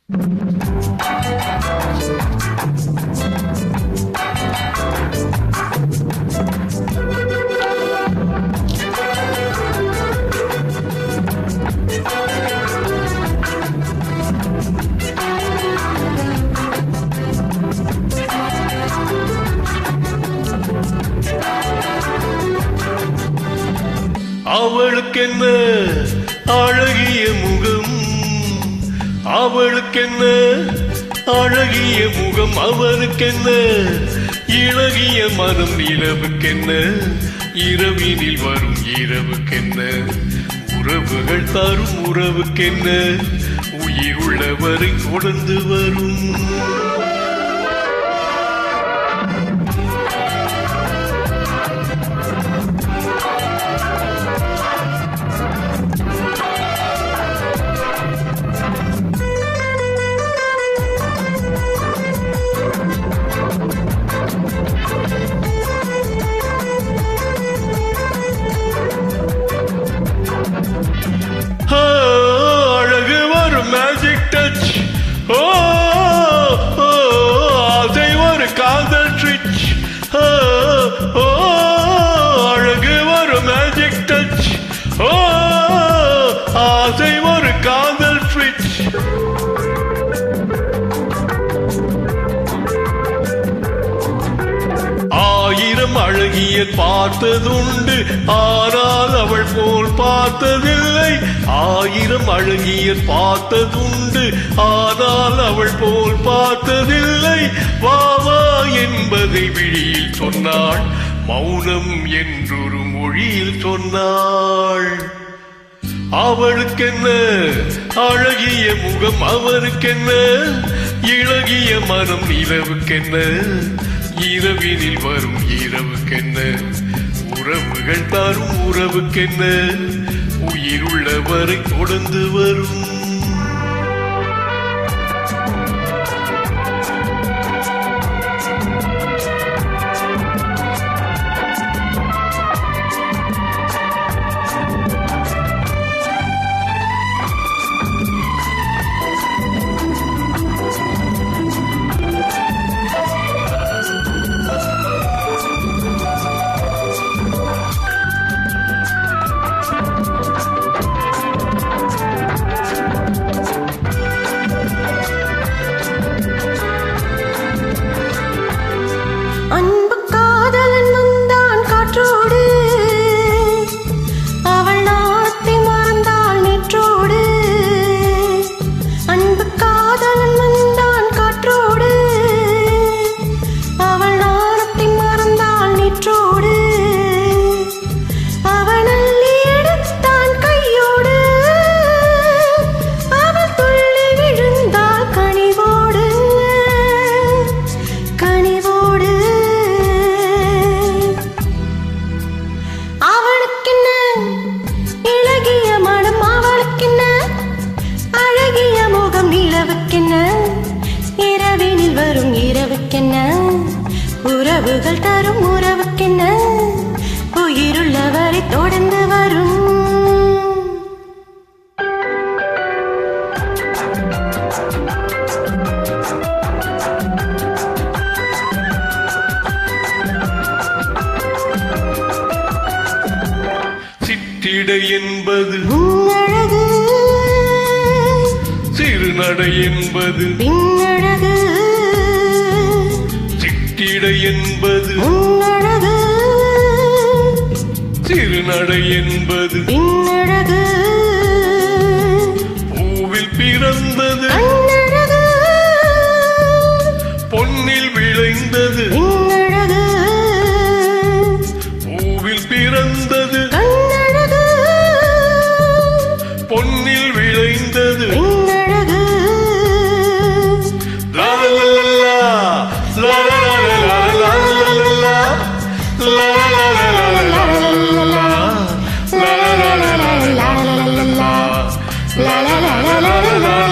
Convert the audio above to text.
அவளுக்கென்ன அழகிய முகம், அவளுக்கென்ன அழகிய முகம், அவனுக்கென்ன இளகிய மனம், நிலவுக்கென்ன இரவினில் வரும் இரவுக்கென்ன உறவுகள் தரும் உறவுக்கென்ன உயிர் உள்ளவரை தொடர்ந்து வரும். அழகு ஒரு மேஜிக் டச், ஓ அதை ஒரு காதல் ட்ரிச், ஓ அழகு ஒரு மேஜிக் டச், ஓ அதை ஒரு காதல் ட்ரிச். ஆயிரம் அழகிய பார்த்ததுண்டு, ஆனால் அவள் போல் பார்த்ததில்லை. ஆயிரம் அழகிய பார்த்ததுண்டு, ஆனால் அவள் போல் பார்த்ததில்லை. வா வா என்பதை விழியில் சொன்னாள், மௌனம் என்றொரு மொழியில் சொன்னாள். அவளுக்கென்ன அழகிய முகம், அவனுக்கென்ன இளகிய மனம், நிலவுக்கென்ன இரவினில் வரும் இரவுக்கென்ன உறவுகள் தரும் உறவுக்கென்ன உயிர் உள்ளவரை தொடர்ந்து வரும். அன்பு காதலன் வந்தான் காற்றோடு, அவள் நாத்தை மறந்தாள் நேற்றோடு. அன்பு காதலன் வந்தான் காற்றோடு, அவள் நாத்தை மறந்தாள் நேற்றோடு. அவள் அள்ளி எடுத்தான் கையோடு, அவள் துள்ளி விழுந்தாள் கனிவோடு கனிவோடு. அவளுக்கென்ன இளகிய மனம், அவளுக்கென்ன அழகிய முகம், நிலவுக்கென்ன இரவினில் வரும் இரவுக்கென்ன உறவுகள் தரும் உறவுக்கென்ன உயிருள்ளவரை தொடர்ந்து வரும். சிற்றிடை என்பது உன்னழகு, சிறுநடை என்பது பின்னழகு. சிற்றிடை என்பது உன்னழகு, சிறுநடை என்பது பின்னழகு. பூவில் பிறந்தது கண்ணழகு, பொன்னில் விளைந்தது. பின்னழகு, பூவில் பிறந்தது கண்ணழகு, பொன்னில் விளைந்தது. பின்னழகு. லா லா லா லா லா லா லா லா லா லா லா லா லா லா.